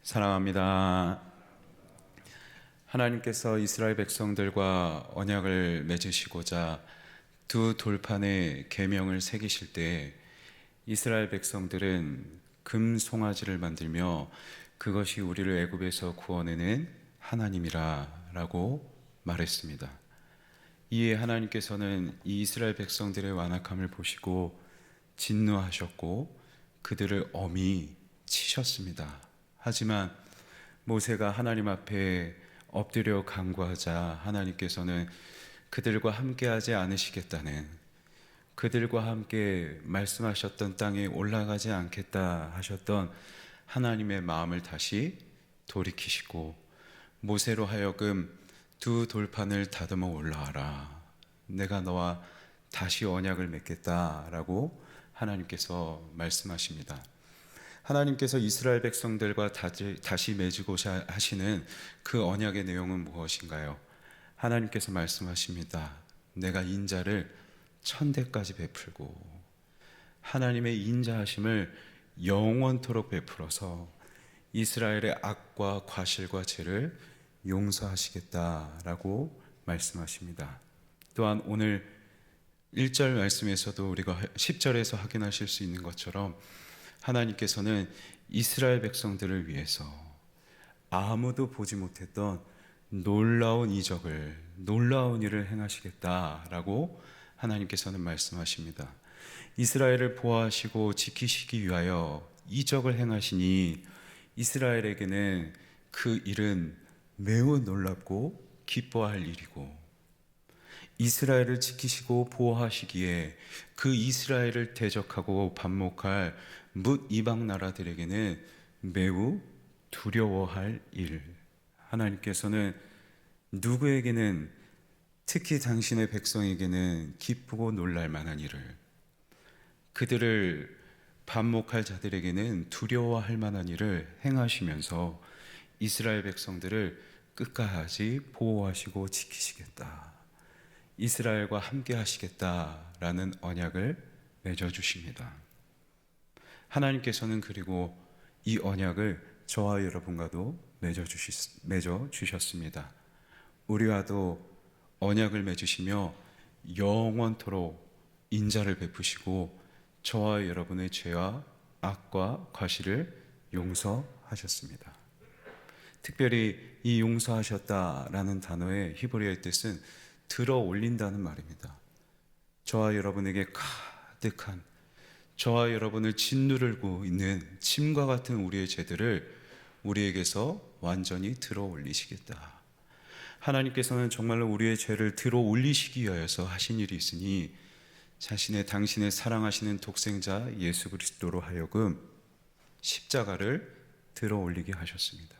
사랑합니다. 하나님께서 이스라엘 백성들과 언약을 맺으시고자 두 돌판에 계명을 새기실 때 이스라엘 백성들은 금 송아지를 만들며 그것이 우리를 애굽에서 구원해낸 하나님이라고 말했습니다. 이에 하나님께서는 이 이스라엘 백성들의 완악함을 보시고 진노하셨고 그들을 엄히 치셨습니다. 하지만 모세가 하나님 앞에 엎드려 간구하자 하나님께서는 그들과 함께하지 않으시겠다는, 그들과 함께 말씀하셨던 땅에 올라가지 않겠다 하셨던 하나님의 마음을 다시 돌이키시고 모세로 하여금 두 돌판을 다듬어 올라와라, 내가 너와 다시 언약을 맺겠다라고 하나님께서 말씀하십니다. 하나님께서 이스라엘 백성들과 다시 맺으고자 하시는 그 언약의 내용은 무엇인가요? 하나님께서 말씀하십니다. 내가 인자를 천대까지 베풀고 하나님의 인자하심을 영원토록 베풀어서 이스라엘의 악과 과실과 죄를 용서하시겠다라고 말씀하십니다. 또한 오늘 1절 말씀에서도 우리가 10절에서 확인하실 수 있는 것처럼 하나님께서는 이스라엘 백성들을 위해서 아무도 보지 못했던 놀라운 이적을, 놀라운 일을 행하시겠다라고 하나님께서는 말씀하십니다. 이스라엘을 보호하시고 지키시기 위하여 이적을 행하시니 이스라엘에게는 그 일은 매우 놀랍고 기뻐할 일이고, 이스라엘을 지키시고 보호하시기에 그 이스라엘을 대적하고 반목할 뭇 이방 나라들에게는 매우 두려워할 일. 하나님께서는 누구에게는, 특히 당신의 백성에게는 기쁘고 놀랄 만한 일을, 그들을 반목할 자들에게는 두려워할 만한 일을 행하시면서 이스라엘 백성들을 끝까지 보호하시고 지키시겠다, 이스라엘과 함께 하시겠다라는 언약을 맺어주십니다. 하나님께서는 그리고 이 언약을 저와 여러분과도 맺어주셨습니다. 우리와도 언약을 맺으시며 영원토록 인자를 베푸시고 저와 여러분의 죄와 악과 과실을 용서하셨습니다. 특별히 이 용서하셨다라는 단어의 히브리어의 뜻은 들어 올린다는 말입니다. 저와 여러분에게 가득한, 저와 여러분을 짓누르고 있는 침과 같은 우리의 죄들을 우리에게서 완전히 들어 올리시겠다. 하나님께서는 정말로 우리의 죄를 들어 올리시기 위하여서 하신 일이 있으니 당신의 사랑하시는 독생자 예수 그리스도로 하여금 십자가를 들어 올리게 하셨습니다.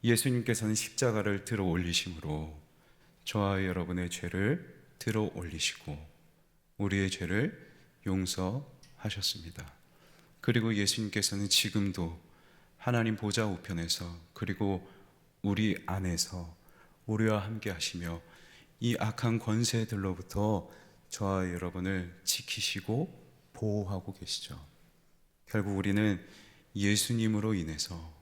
예수님께서는 십자가를 들어 올리심으로 저와 여러분의 죄를 들어 올리시고 우리의 죄를 용서하셨습니다. 그리고 예수님께서는 지금도 하나님 보좌 우편에서, 그리고 우리 안에서 우리와 함께 하시며 이 악한 권세들로부터 저와 여러분을 지키시고 보호하고 계시죠. 결국 우리는 예수님으로 인해서,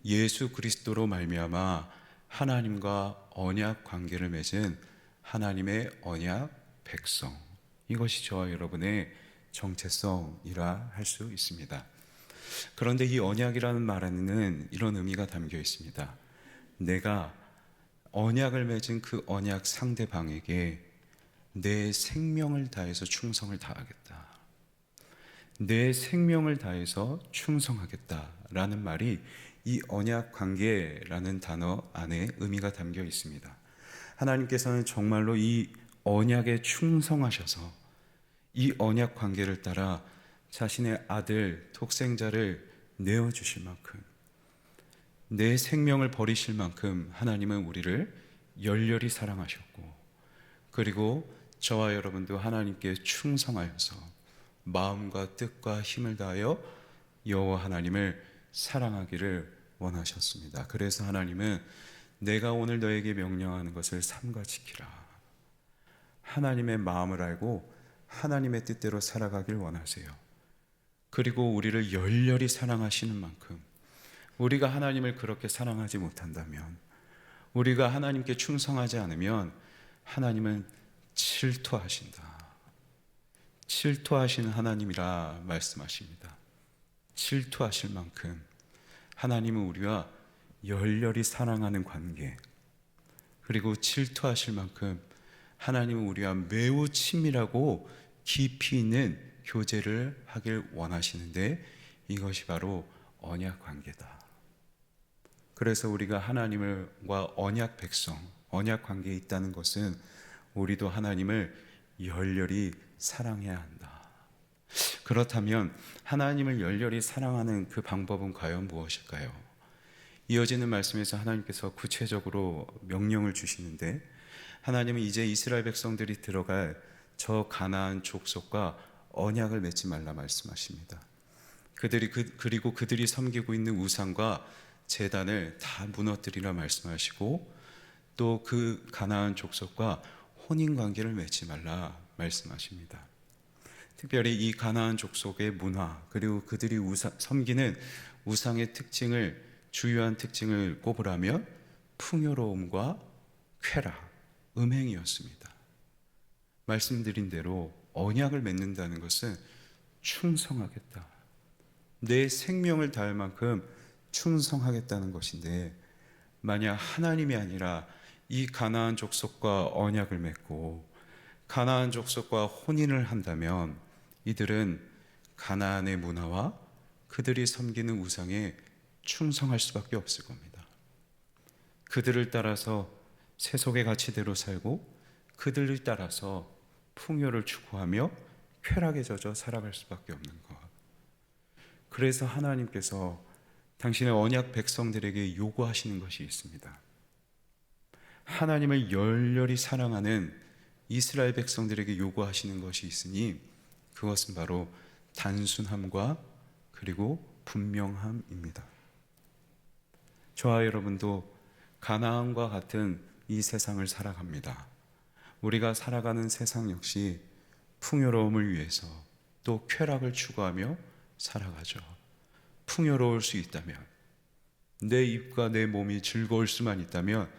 예수 그리스도로 말미암아 하나님과 언약 관계를 맺은 하나님의 언약 백성, 이것이 저와 여러분의 정체성이라 할 수 있습니다. 그런데 이 언약이라는 말에는 이런 의미가 담겨 있습니다. 내가 언약을 맺은 그 언약 상대방에게 내 생명을 다해서 충성을 다하겠다, 내 생명을 다해서 충성하겠다라는 말이 이 언약 관계라는 단어 안에 의미가 담겨 있습니다. 하나님께서는 정말로 이 언약에 충성하셔서 이 언약 관계를 따라 자신의 아들 독생자를 내어주실 만큼, 내 생명을 버리실 만큼 하나님은 우리를 열렬히 사랑하셨고, 그리고 저와 여러분도 하나님께 충성하여서 마음과 뜻과 힘을 다하여 여호와 하나님을 사랑하기를 원하셨습니다. 그래서 하나님은 내가 오늘 너에게 명령하는 것을 삼가 지키라, 하나님의 마음을 알고 하나님의 뜻대로 살아가길 원하세요. 그리고 우리를 열렬히 사랑하시는 만큼 우리가 하나님을 그렇게 사랑하지 못한다면, 우리가 하나님께 충성하지 않으면 하나님은 질투하신다. 질투하시는 하나님이라 말씀하십니다. 질투하실 만큼 하나님은 우리와 열렬히 사랑하는 관계, 그리고 질투하실 만큼 하나님은 우리와 매우 친밀하고 깊이 있는 교제를 하길 원하시는데, 이것이 바로 언약 관계다. 그래서 우리가 하나님과 언약 백성, 언약 관계에 있다는 것은 우리도 하나님을 열렬히 사랑해야 한다. 그렇다면 하나님을 열렬히 사랑하는 그 방법은 과연 무엇일까요? 이어지는 말씀에서 하나님께서 구체적으로 명령을 주시는데, 하나님은 이제 이스라엘 백성들이 들어갈 저 가나안 족속과 언약을 맺지 말라 말씀하십니다. 그리고 그들이 섬기고 있는 우상과 제단을 다 무너뜨리라 말씀하시고, 또 그 가나안 족속과 혼인 관계를 맺지 말라 말씀하십니다. 특별히 이 가나안 족속의 문화, 그리고 그들이 섬기는 우상의 주요한 특징을 꼽으라면 풍요로움과 쾌락, 음행이었습니다. 말씀드린 대로 언약을 맺는다는 것은 충성하겠다, 내 생명을 다할 만큼 충성하겠다는 것인데, 만약 하나님이 아니라 이 가나안 족속과 언약을 맺고 가나안 족속과 혼인을 한다면 이들은 가나안의 문화와 그들이 섬기는 우상에 충성할 수밖에 없을 겁니다. 그들을 따라서 세속의 가치대로 살고 그들을 따라서 풍요를 추구하며 쾌락에 젖어 살아갈 수밖에 없는 것. 그래서 하나님께서 당신의 언약 백성들에게 요구하시는 것이 있습니다. 하나님을 열렬히 사랑하는 이스라엘 백성들에게 요구하시는 것이 있으니, 그것은 바로 단순함과 그리고 분명함입니다. 저와 여러분도 가나안과 같은 이 세상을 살아갑니다. 우리가 살아가는 세상 역시 풍요로움을 위해서 또 쾌락을 추구하며 살아가죠. 풍요로울 수 있다면, 내 입과 내 몸이 즐거울 수만 있다면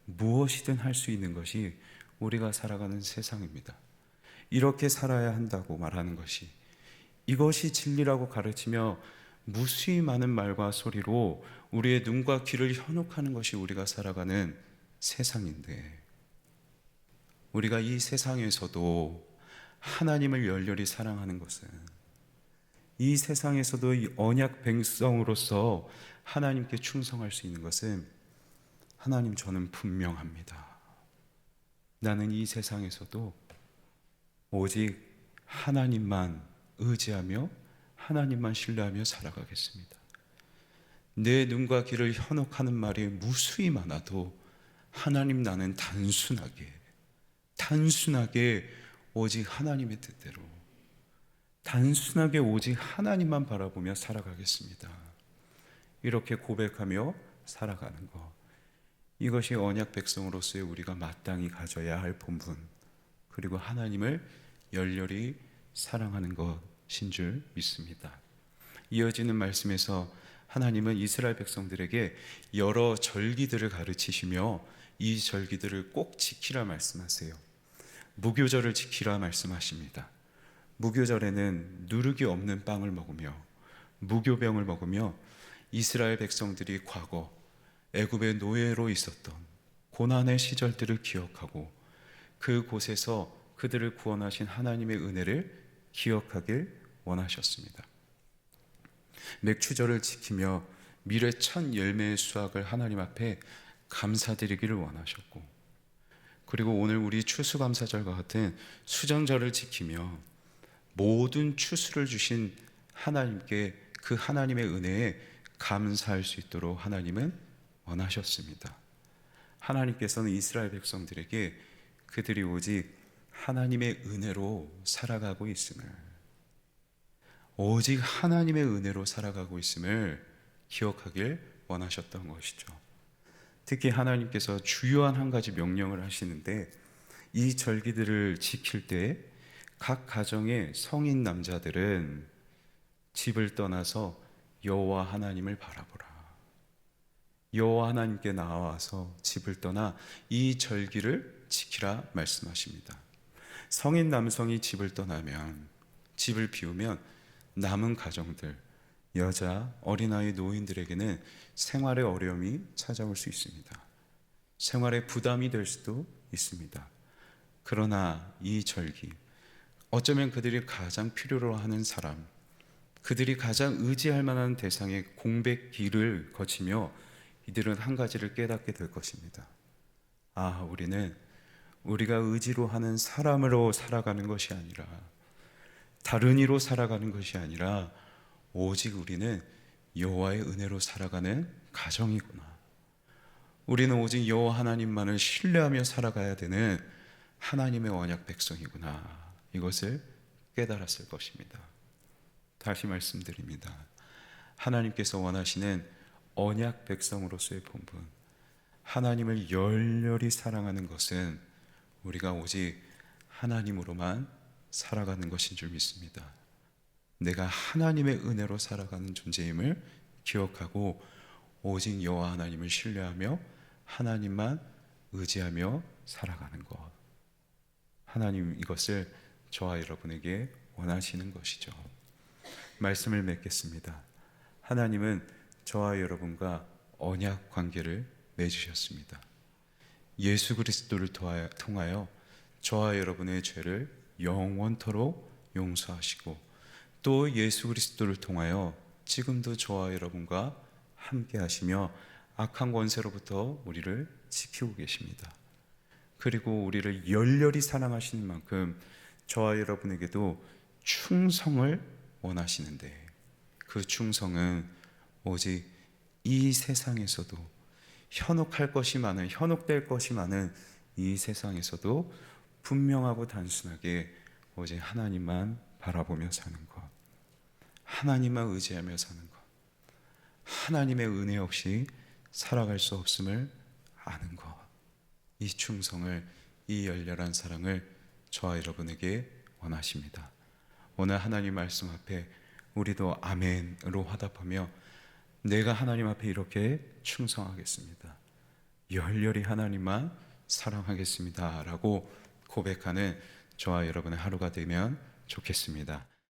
무엇이든 할 수 있는 것이 우리가 살아가는 세상입니다. 이렇게 살아야 한다고 말하는 것이, 이것이 진리라고 가르치며 무수히 많은 말과 소리로 우리의 눈과 귀를 현혹하는 것이 우리가 살아가는 세상인데, 우리가 이 세상에서도 하나님을 열렬히 사랑하는 것은, 이 세상에서도 이 언약 백성으로서 하나님께 충성할 수 있는 것은, 하나님, 저는 분명합니다. 나는 이 세상에서도 오직 하나님만 의지하며 하나님만 신뢰하며 살아가겠습니다. 내 눈과 귀를 현혹하는 말이 무수히 많아도 하나님, 나는 단순하게 오직 하나님의 뜻대로, 단순하게 오직 하나님만 바라보며 살아가겠습니다. 이렇게 고백하며 살아가는 것, 이것이 언약 백성으로서의 우리가 마땅히 가져야 할 본분, 그리고 하나님을 열렬히 사랑하는 것인 줄 믿습니다. 이어지는 말씀에서 하나님은 이스라엘 백성들에게 여러 절기들을 가르치시며 이 절기들을 꼭 지키라 말씀하세요. 무교절을 지키라 말씀하십니다. 무교절에는 누룩이 없는 빵을 먹으며 무교병을 먹으며 이스라엘 백성들이 과거 애굽의 노예로 있었던 고난의 시절들을 기억하고 그곳에서 그들을 구원하신 하나님의 은혜를 기억하길 원하셨습니다. 맥추절을 지키며 미래 첫 열매의 수확을 하나님 앞에 감사드리기를 원하셨고, 그리고 오늘 우리 추수감사절과 같은 수정절을 지키며 모든 추수를 주신 하나님께 그 하나님의 은혜에 감사할 수 있도록 하나님은 원하셨습니다. 하나님께서는 이스라엘 백성들에게 그들이 오직 하나님의 은혜로 살아가고 있음을, 오직 하나님의 은혜로 살아가고 있음을 기억하길 원하셨던 것이죠. 특히 하나님께서 주요한 한 가지 명령을 하시는데, 이 절기들을 지킬 때 각 가정의 성인 남자들은 집을 떠나서 여호와 하나님을 바라보라. 여호와 하나님께 나와서 집을 떠나 이 절기를 지키라 말씀하십니다. 성인 남성이 집을 떠나면, 집을 비우면 남은 가정들, 여자, 어린아이, 노인들에게는 생활의 어려움이 찾아올 수 있습니다. 생활의 부담이 될 수도 있습니다. 그러나 이 절기, 어쩌면 그들이 가장 필요로 하는 사람, 그들이 가장 의지할 만한 대상의 공백 길을 거치며 이들은 한 가지를 깨닫게 될 것입니다. 아, 우리는 우리가 의지로 하는 사람으로 살아가는 것이 아니라, 다른 이로 살아가는 것이 아니라 오직 우리는 여호와의 은혜로 살아가는 가정이구나. 우리는 오직 여호와 하나님만을 신뢰하며 살아가야 되는 하나님의 언약 백성이구나. 이것을 깨달았을 것입니다. 다시 말씀드립니다. 하나님께서 원하시는 언약 백성으로서의 본분, 하나님을 열렬히 사랑하는 것은 우리가 오직 하나님으로만 살아가는 것인 줄 믿습니다. 내가 하나님의 은혜로 살아가는 존재임을 기억하고 오직 여호와 하나님을 신뢰하며 하나님만 의지하며 살아가는 것, 하나님 이것을 저와 여러분에게 원하시는 것이죠. 말씀을 맺겠습니다. 하나님은 저와 여러분과 언약 관계를 맺으셨습니다. 예수 그리스도를 통하여 저와 여러분의 죄를 영원토록 용서하시고, 또 예수 그리스도를 통하여 지금도 저와 여러분과 함께 하시며 악한 권세로부터 우리를 지키고 계십니다. 그리고 우리를 열렬히 사랑하시는 만큼 저와 여러분에게도 충성을 원하시는데, 그 충성은 오직 이 세상에서도 현혹될 것이 많은 이 세상에서도 분명하고 단순하게 오직 하나님만 바라보며 사는 것, 하나님만 의지하며 사는 것, 하나님의 은혜 없이 살아갈 수 없음을 아는 것, 이 충성을, 이 열렬한 사랑을 저와 여러분에게 원하십니다. 오늘 하나님 말씀 앞에 우리도 아멘으로 화답하며 내가 하나님 앞에 이렇게 충성하겠습니다, 열렬히 하나님만 사랑하겠습니다 라고 고백하는 저와 여러분의 하루가 되면 좋겠습니다.